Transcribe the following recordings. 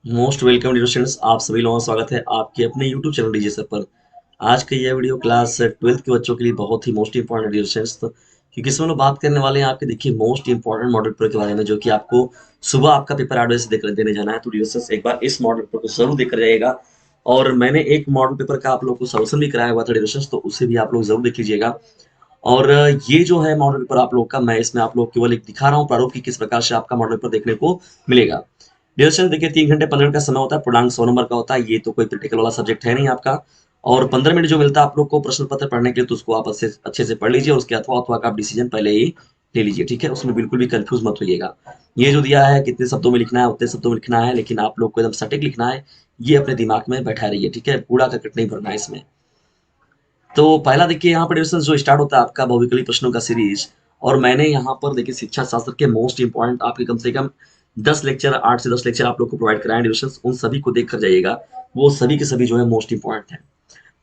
Most welcome dear students, आप सभी लोगों का स्वागत है आपके अपने यूट्यूब चैनल डीजे सर पर। आज का यह वीडियो क्लास 12th के बच्चों के लिए बहुत ही मोस्ट इंपॉर्टेंट डियर स्टूडेंट्स, क्योंकि इसमें हम लोग बात करने वाले हैं आपके देखिए मोस्ट इंपॉर्टेंट मॉडल पेपर के बारे में, जो कि आपको सुबह आपका पेपर 8 बजे से देने जाना है। तो डियर स्टूडेंट्स एक बार इस मॉडल पेपर को जरूर देख कर जाइएगा। और मैंने एक मॉडल पेपर का आप लोग को सोल्यूशन भी कराया हुआ था डियर स्टूडेंट्स, तो उसे भी आप लोग जरूर देख लीजिएगा। और ये जो है मॉडल पेपर आप लोग का, मैं इसमें आप लोग केवल एक दिखा रहा हूँ प्रारूप की किस प्रकार से आपका मॉडल पेपर देखने को मिलेगा। डियर स्टूडेंट देखिए 3 घंटे 15 मिनट का समय होता है, पूर्णांक 100 नंबर का होता है। ये तो कोई क्रिटिकल वाला सब्जेक्ट है नहीं आपका। और 15 मिनट जो मिलता है आप लोग को प्रश्न पत्र पढ़ने के लिए, तो उसको आप अच्छे से पढ़ लीजिए। उसके अथवा अथवा का आप डिसीजन पहले ही ले लीजिए, ठीक है। उसमें बिल्कुल भी कंफ्यूज मत होइएगा। ये जो दिया है कितने शब्दों में लिखना है उतने शब्दों में लिखना है, लेकिन आप लोग को एकदम सटीक लिखना है। ये अपने दिमाग में बैठा रहिए, ठीक है। कूड़ा करकट नहीं भरना है इसमें। तो पहला देखिए यहाँ पर डिस्कशन जो स्टार्ट होता है आपका बहुविकल्पी प्रश्नों का सीरीज। और मैंने यहाँ पर देखिए शिक्षा शास्त्र के मोस्ट इंपॉर्टेंट आपके कम से कम 10 लेक्चर, 8 से 10 लेक्चर आप लोग को प्रोवाइड कराएं डिविजन, उन सभी को देख कर जाइएगा। वो सभी के सभी जो है मोस्ट इंपॉर्टेंट है।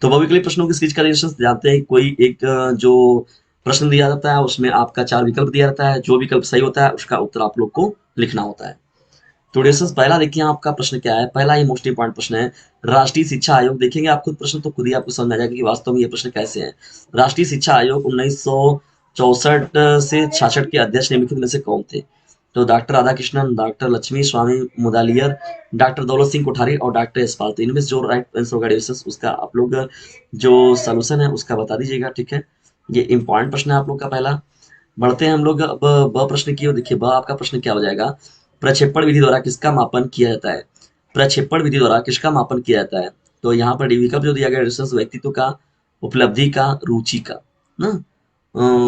तो बहुविकल्पी प्रश्नों की सीरीज का डिविजन जानते हैं। कोई एक जो प्रश्न दिया जाता है उसमें आपका 4 विकल्प दिया जाता है। जो विकल्प सही होता है उसका उत्तर आप लोग को लिखना होता है। तो डिस्कस पहला देखिए आपका प्रश्न क्या है। पहला ही मोस्ट इंपॉर्टेंट प्रश्न है। राष्ट्रीय शिक्षा आयोग देखेंगे आप खुद प्रश्न तो खुद ही आपको समझ आ जाएगा कि वास्तव में ये प्रश्न कैसे है। राष्ट्रीय शिक्षा आयोग 1964 से 66 के अध्यक्ष निम्नलिखित में से कौन थे? तो डॉक्टर राधाकृष्णन, डॉक्टर लक्ष्मी स्वामी मुदालियर, डॉक्टर दौलत सिंह कोठारी और डॉक्टर यशपाल। तो इनमें से जो राइट आंसर होगा डिस्कस उसका आप लोग जो सोल्यूशन है उसका बता दीजिएगा, ठीक है। ये इंपॉर्टेंट प्रश्न है आप लोग का पहला। बढ़ते हैं हम लोग अब ब प्रश्न की ओर। देखिए ब आपका प्रश्न क्या हो जाएगा। प्रक्षेपण विधि द्वारा किसका मापन किया जाता है? प्रक्षेपण विधि द्वारा किसका मापन किया जाता है? तो यहाँ पर डी विकल्प जो दिया गया है व्यक्तित्व का, उपलब्धि का, रुचि का ना।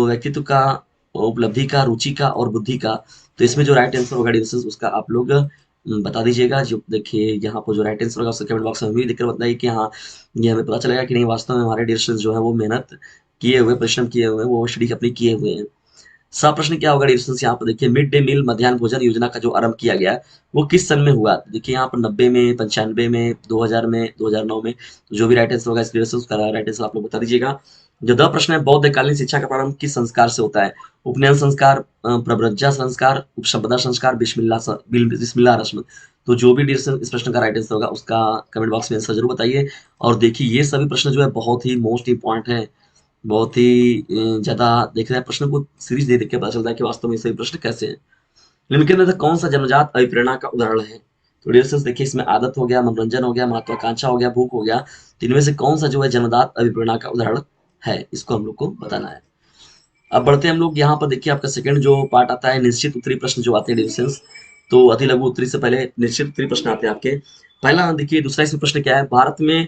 व्यक्तित्व का, उपलब्धि का, रुचि का और बुद्धि का। तो इसमें जो राइट आंसर होगा डिस्टेंस उसका आप लोग बता दीजिएगा। जो देखिए यहाँ पर जो राइट आंसर होगा उसका कमेंट बॉक्स में भी लिखकर बताइए कि हाँ, ये हमें पता चलेगा कि नहीं वास्तव में हमारे डिस्टेंस जो है वो मेहनत किए हुए, परिश्रम किए हुए, वो स्टडी अपनी किए हुए हैं। सा प्रश्न क्या होगा डिस्टेंस यहाँ पर देखिए। मिड डे मील मध्याह्न भोजन योजना का जो आरंभ किया गया वो किस सन में हुआ? देखिए यहाँ पर 90 में, 95 में, 2000 में, 2009 में। तो जो भी राइट आंसर होगा इस डिस्टेंस उसका राइट आंसर आप लोग बता दीजिएगा। जो द प्रश्न है, बौद्धकालीन शिक्षा का प्रारंभ किस संस्कार से होता है? उपनयन संस्कार, प्रव्रज्जा संस्कार, उपसंपदा संस्कार, बिस्मिल्लाह रस्म। तो जो भी डिस्टेंस इस प्रश्न का राइट आंसर होगा उसका कमेंट बॉक्स में आंसर जरूर बताइए। और देखिए ये सभी प्रश्न जो है बहुत ही मोस्ट इंपॉर्टेंट है। बहुत ही ज़्यादा देख रहे हैं प्रश्न को, सीरीज देख के पता चलता है कि वास्तव में ये सभी प्रश्न कैसे हैं। निम्नलिखित में से कौन सा जन्मजात अभिप्रेरणा का उदाहरण है? तो डियर स्टूडेंट्स देखिए इसमें आदत हो गया, मनोरंजन हो गया, महत्वाकांक्षा हो गया, भूख हो गया। तो इनमें से कौन सा जो है जन्मजात अभिप्रेरणा का उदाहरण है, इसको हम लोग को बताना है। अब बढ़ते हैं हम लोग यहाँ पर। देखिए आपका सेकंड जो पार्ट आता है, निश्चित उत्तरी प्रश्न जो आते हैं डिविजन्स। तो अति लघु उत्तरी से पहले निश्चित उत्तरी प्रश्न आते हैं आपके। पहला देखिए दूसरा इसमें प्रश्न क्या है। भारत में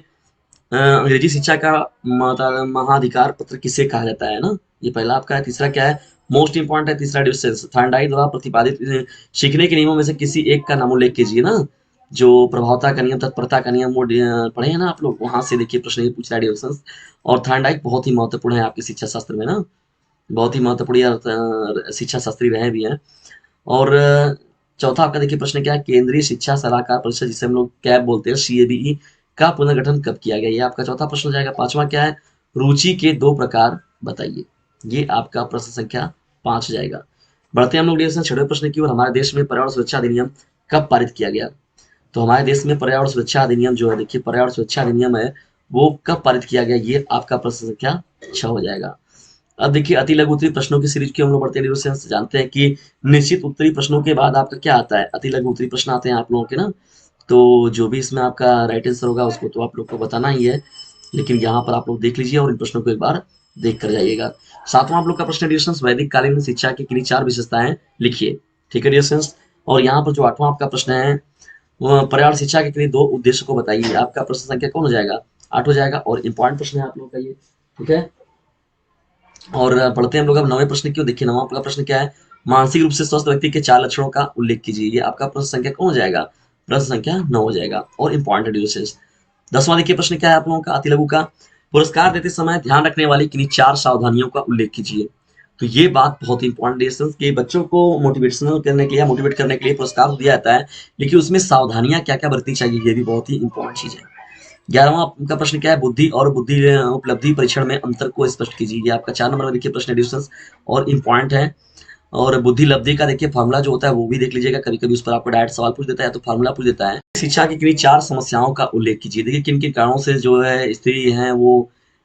अंग्रेजी शिक्षा का महाधिकार पत्र किसे कहा जाता है ना। ये पहला आपका है। तीसरा क्या है, मोस्ट इंपॉर्टेंट है तीसरा डिस्टेंस। थार्डाई द्वारा प्रतिपादित सीखने के नियमों में से किसी एक का नाम उल्लेख कीजिए ना। जो प्रभावता का नियम, तत्परता का नियम, वो पढ़े हैं ना आप लोग, वहां से देखिए प्रश्न ये पूछ रहा है डिस्टेंस। और थार्डाइक बहुत ही महत्वपूर्ण है आपकी शिक्षा शास्त्र में ना। बहुत ही महत्वपूर्ण शिक्षा शास्त्री रहे भी हैं। और चौथा आपका देखिए प्रश्न क्या है। केंद्रीय शिक्षा सलाहकार परिषद जिसे हम लोग कैब बोलते हैं, सीएबीई का पुनर्गठन कब किया गया? ये आपका चौथा प्रश्न हो जाएगा। पांचवा क्या है, रुचि के 2 प्रकार बताइए। ये आपका प्रश्न संख्या 5 हो जाएगा। बढ़ते हैं हम लोग डिस्कशन छठवें प्रश्न की ओर। हमारे देश में पर्यावरण सुरक्षा अधिनियम कब पारित किया गया? तो हमारे देश में पर्यावरण सुरक्षा अधिनियम जो है, देखिए पर्यावरण सुरक्षा अधिनियम है वो कब पारित किया गया? ये आपका प्रश्न संख्या 6 हो जाएगा। अब देखिए अति लघु उत्तरी प्रश्नों की सीरीज की हम लोग बढ़ते हैं जानते हैं कि निश्चित उत्तरी प्रश्नों के बाद आपका क्या आता है, अति लघु उत्तरी प्रश्न आते हैं आप लोगों के ना। तो जो भी इसमें आपका राइट आंसर होगा उसको तो आप लोग को बताना ही है, लेकिन यहाँ पर आप लोग देख लीजिए और इन प्रश्नों को एक बार देख कर जाइएगा। सातवां आप लोग का प्रश्न डिस्टेंस, वैदिक कालीन शिक्षा की किन्हीं 4 विशेषताएं लिखिए, ठीक है डिस्टेंस। और यहाँ पर जो 8वां आपका प्रश्न है, वो पर्यावरण शिक्षा के किन्हीं 2 उद्देश्य को बताइए। आपका प्रश्न संख्या कौन हो जाएगा? 8 हो जाएगा। और इंपॉर्टेंट प्रश्न है आप लोग का ये, ठीक है। और पढ़ते हैं हम लोग अब 9वें प्रश्न की। देखिए 9वां आपका प्रश्न क्या है, मानसिक रूप से स्वस्थ व्यक्ति के 4 लक्षणों का उल्लेख कीजिए। ये आपका प्रश्न संख्या कौन हो जाएगा? प्रश्न संख्या 9 हो जाएगा। और इंपॉर्टेंट डिविशंस। 10वां देखिए प्रश्न क्या है आप लोगों का, अति लघु का। पुरस्कार देते समय ध्यान रखने वाली किन्हीं 4 सावधानियों का उल्लेख कीजिए। तो ये बात बहुत इंपॉर्टेंट डिविशंस कि बच्चों को मोटिवेशनल करने के लिए, मोटिवेट करने के लिए पुरस्कार दिया जाता है, लेकिन उसमें सावधानियां क्या क्या बरतनी चाहिए ये भी बहुत ही इंपॉर्टेंट चीज है। 11वां आपका प्रश्न क्या है, बुद्धि और बुद्धि उपलब्धि परीक्षण में अंतर को स्पष्ट कीजिए। ये आपका 4 नंबर का देखिए प्रश्न है डिस्टेंस और इम्पॉर्टेंट है। और बुद्धि लब्धि का देखिए फार्मूला जो होता है वो भी देख लीजिएगा, कभी कभी उस पर आपको डायरेक्ट सवाल पूछ देता है तो फार्मूला पूछ देता है। शिक्षा की किन्हीं 4 समस्याओं का उल्लेख कीजिए। देखिए किन-किन कारणों से जो है स्त्री हैं वो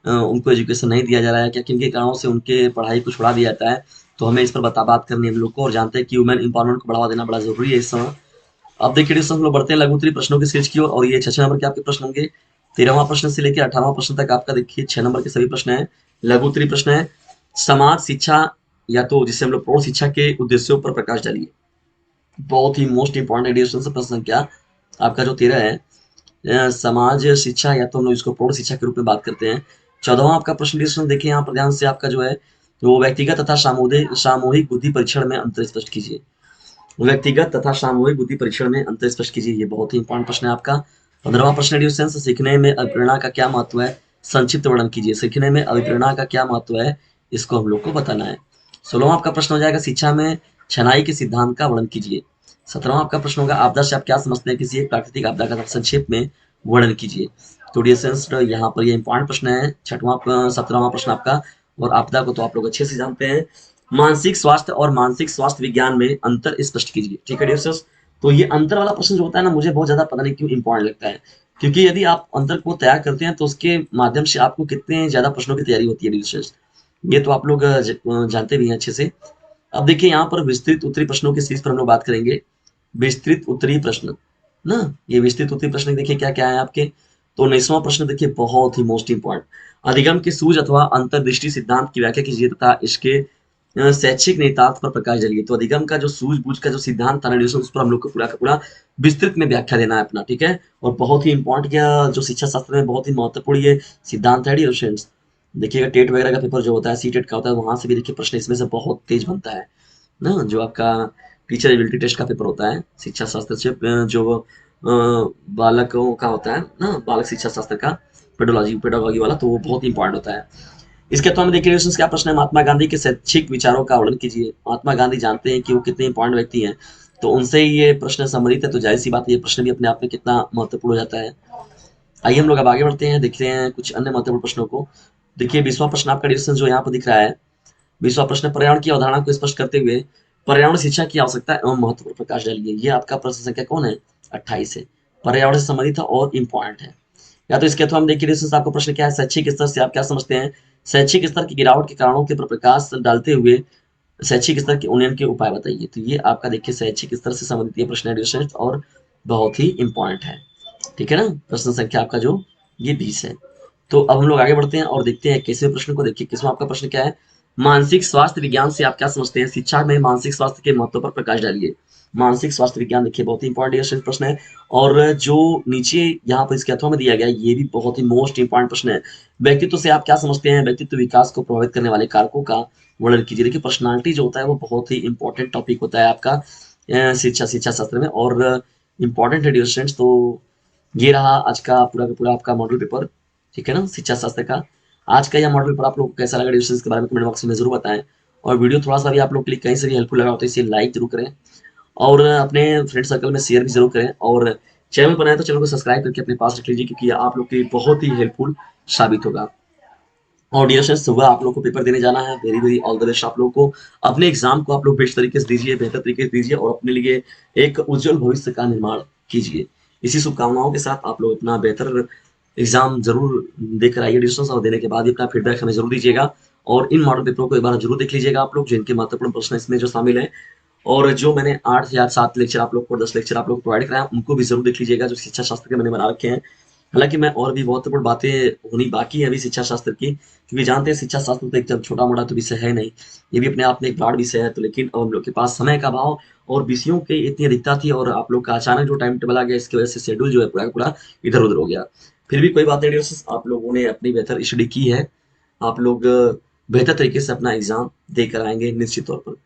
उनको एजुकेशन नहीं दिया जा रहा है, क्या किन-किन कारणों से उनके पढ़ाई को छुड़ा दिया जाता है। तो हमें इस पर बात करनी है हम लोग को, और जानते हैं कि वुमेन एम्पावरमेंट को बढ़ावा देना बड़ा ज़रूरी है इस समय। अब देखिए डिस्कशन हम लोग बढ़ते हैं लघु उत्तरीय प्रश्नों की सीरीज की ओर, और ये 6 नंबर के आपके प्रश्न होंगे। 13वां प्रश्न से लेकर 18वां प्रश्न तक आपका देखिए 6 नंबर के सभी प्रश्न हैं, लघु उत्तरीय प्रश्न है। समाज शिक्षा या तो जिसे हम लोग प्रौढ़ शिक्षा के उद्देश्यों पर प्रकाश डालिए। बहुत ही मोस्ट इंपॉर्टेंट एडिशन से प्रश्न संख्या आपका जो 13 है, समाज शिक्षा या तो हम लोग इसको प्रौढ़ शिक्षा के रूप में बात करते हैं। 14वां आपका प्रश्न डिस्कशन देखिए यहाँ पर ध्यान से, आपका जो है वो व्यक्तिगत तथा सामूहिक बुद्धि परीक्षण में अंतर स्पष्ट कीजिए। व्यक्तिगत तथा सामूहिक बुद्धि परीक्षण में अंतर स्पष्ट कीजिए, ये बहुत ही इंपॉर्टेंट प्रश्न है आपका। 15वां प्रश्न एडिशन से, सीखने में अभिप्रेरणा का क्या महत्व है, संक्षिप्त वर्णन कीजिए। सीखने में अभिप्रेरणा का क्या महत्व है, इसको हम लोग को बताना है। 16वां आपका प्रश्न हो जाएगा, शिक्षा में छनाई के सिद्धांत का वर्णन कीजिए। 17वां आपका प्रश्न होगा, आपदा से आप क्या समझते हैं, किसी एक प्राकृतिक आपदा का संक्षेप में वर्णन कीजिए। तो डियर्स यहाँ पर ये इंपॉर्टेंट प्रश्न है, 17वां प्रश्न आपका। और आपदा को तो आप लोग अच्छे से जानते हैं। मानसिक स्वास्थ्य और मानसिक स्वास्थ्य विज्ञान में अंतर स्पष्ट कीजिए। ठीक है डियर्स, तो ये अंतर वाला प्रश्न जो होता है ना, मुझे बहुत ज्यादा पता नहीं क्यों इंपॉर्टेंट लगता है, क्योंकि यदि आप अंतर को तैयार करते हैं तो उसके माध्यम से आपको कितने ज्यादा प्रश्नों की तैयारी होती है डियर्स, ये तो आप लोग जानते भी हैं अच्छे से। अब देखिए यहाँ पर विस्तृत उत्तरी प्रश्नों की सीरीज पर हम लोग बात करेंगे। विस्तृत उत्तरी प्रश्न ना, ये विस्तृत उत्तरी प्रश्न देखिए क्या क्या है आपके। तो 19वां प्रश्न देखिए बहुत ही मोस्ट इंपॉर्टेंट, अधिगम की सूझ अथवा अंतर्दृष्टि सिद्धांत की व्याख्या कीजिए तथा इसके शैक्षिक निहितार्थ पर प्रकाश डालिए। तो अधिगम का जो सूझबूझ का जो सिद्धांत था ना, उस पर हम लोग को पूरा का पूरा विस्तृत में व्याख्या देना है अपना, ठीक है। और बहुत ही इंपॉर्टेंट क्या जो शिक्षा शास्त्र में बहुत ही महत्वपूर्ण ये सिद्धांत है डियर फ्रेंड्स। देखिएगा टेट वगैरह का पेपर जो होता है, सी टेट का होता है, वहां से भी देखिए प्रश्न इसमें से बहुत तेज बनता है ना। जो आपका टीचर एबिलिटी टेस्ट का पेपर होता है शिक्षा शास्त्र से, जो बालकों का होता है ना, बालक शिक्षा शास्त्र का पेडोलॉजी वाला, तो वो बहुत इंपॉर्टेंट होता है। इसके तो हम देखिए क्या प्रश्न है, महात्मा गांधी के शैक्षिक विचारों का वर्णन कीजिए। महात्मा गांधी जानते हैं कि वो कितने इंपॉर्टेंट व्यक्ति हैं, तो उनसे ही ये प्रश्न संबंधित है, तो जाहिर सी बात है ये प्रश्न भी अपने आप में कितना महत्वपूर्ण हो जाता है। आइए हम लोग अब आगे बढ़ते हैं, देखते हैं कुछ अन्य महत्वपूर्ण प्रश्नों को। देखिए 20वां प्रश्न आपका डिस्कशन जो यहाँ पर दिख रहा है, 20वां प्रश्न, पर्यावरण की अवधारणा को स्पष्ट करते हुए पर्यावरण शिक्षा की आवश्यकता एवं महत्व पर प्रकाश डालिए। ये आपका प्रश्न संख्या कौन है, 28 है, पर्यावरण से संबंधित है और इम्पोर्टेंट है। या तो इसके अथवा हम देखिए डिस्कशन आपका प्रश्न क्या है, शैक्षिक स्तर से आप क्या समझते हैं, शैक्षिक स्तर की गिरावट के कारणों के पर प्रकाश डालते हुए शैक्षिक स्तर के उन्नयन के उपाय बताइए। तो ये आपका देखिए शैक्षिक स्तर से संबंधित ये प्रश्न है और बहुत ही इंपॉर्टेंट है, ठीक है ना। प्रश्न संख्या आपका जो ये 20 है। तो अब हम लोग आगे बढ़ते हैं और देखते हैं 21वें प्रश्न को। देखिए 21वां आपका प्रश्न क्या है, मानसिक स्वास्थ्य विज्ञान से आप क्या समझते हैं, शिक्षा में मानसिक स्वास्थ्य के महत्व पर प्रकाश डालिए। मानसिक स्वास्थ्य विज्ञान देखिए बहुत ही इंपॉर्टेंट प्रश्न है। और जो नीचे यहाँ पर इसके अथवा में दिया गया है, ये भी बहुत ही मोस्ट इंपॉर्टेंट प्रश्न है। व्यक्तित्व से आप क्या समझते हैं, व्यक्तित्व विकास को प्रभावित करने वाले कारकों का वर्णन कीजिए। देखिए पर्सनालिटी जो होता है वो बहुत ही इंपॉर्टेंट टॉपिक होता है आपका शिक्षा शास्त्र में, और इम्पॉर्टेंट है डियर स्टूडेंट्स। तो ये रहा आज का पूरा आपका मॉडल पेपर, ठीक है ना, शिक्षा शास्त्र का। आज का यह मॉडल पेपर आप लोग को कैसा लगा डिस्कशन के बारे में कमेंट बॉक्स में जरूर बताएं। और वीडियो थोड़ा सा भी आप लोग के लिए कहीं से भी हेल्पफुल लगा हो तो इसे लाइक जरूर करें, और अपने फ्रेंड सर्कल में शेयर भी जरूर करें, और चैनल पर आए तो चैनल को सब्सक्राइब करके अपने पास रख लीजिए, क्योंकि ये आप लोग के लिए बहुत ही हेल्पफुल साबित होगा। और डियर फ्रेंड्स, सुबह आप लोग को पेपर देने जाना है, very very all the best आप लोग को। अपने एग्जाम को आप लोग बेस्ट तरीके से दीजिए, बेहतर तरीके से दीजिए, और अपने लिए एक उज्जवल भविष्य का निर्माण कीजिए। इसी शुभकामनाओं के साथ आप लोग अपना बेहतर एग्जाम जरूर देकर आइए डिस्टेंस, और देने के बाद ही अपना फीडबैक हमें जरूर दीजिएगा। और इन मॉडल पेपरों को एक बार जरूर देख लीजिएगा आप लोग, जिनके महत्वपूर्ण प्रश्न इसमें जो शामिल है, और जो मैंने 8 या 7 लेक्चर आप लोग को 10 लेक्चर आप लोग प्रोवाइड कराया, उनको भी जरूर देख लीजिएगा, जो शिक्षा शास्त्र के मैंने बना रखे हैं। हालांकि मैं और भी महत्वपूर्ण बातें होनी बाकी है अभी शिक्षा शास्त्र की, क्योंकि जानते हैं शिक्षा शास्त्र तो एकदम छोटा मोटा तो विषय है नहीं, ये भी अपने आप में एक ब्रॉड विषय है। तो लेकिन अब हम लोग के पास समय का अभाव और विषयों की इतनी अधिकता थी, और आप लोग का अचानक जो टाइम टेबल आ गया, इसकी वजह से शेड्यूल जो है पूरा का पूरा इधर उधर हो गया। फिर भी कोई बात नहीं दोस्तों, आप लोगों ने अपनी बेहतर स्टडी की है, आप लोग बेहतर तरीके से अपना एग्जाम देकर आएंगे निश्चित तौर पर।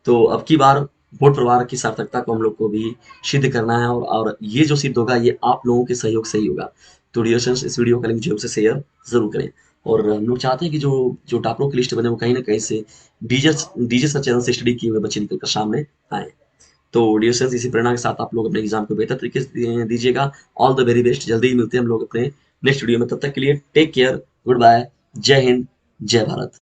तो अब की बार वोट प्रवाह की सार्थकता को हम लोग को भी सिद्ध करना है, और ये जो सिद्ध होगा ये आप लोगों के सहयोग से ही होगा। तो डियर फ्रेंड्स, इस वीडियो का लिंक जरूर से शेयर जरूर करें। और हम लोग चाहते हैं कि जो जो टॉपरों की लिस्ट बने वो कहीं ना कहीं से डीजे डीजे सर चैनल से स्टडी किए हुए बच्चे निकल कर सामने आए। तो डियर फ्रेंड्स, इसी प्रेरणा के साथ आप लोग अपने एग्जाम को बेहतर तरीके से दीजिएगा। ऑल द वेरी बेस्ट, जल्दी ही मिलते हैं हम लोग अपने नेक्स्ट वीडियो में, तब तक के लिए टेक केयर, गुड बाय, जय हिंद, जय भारत।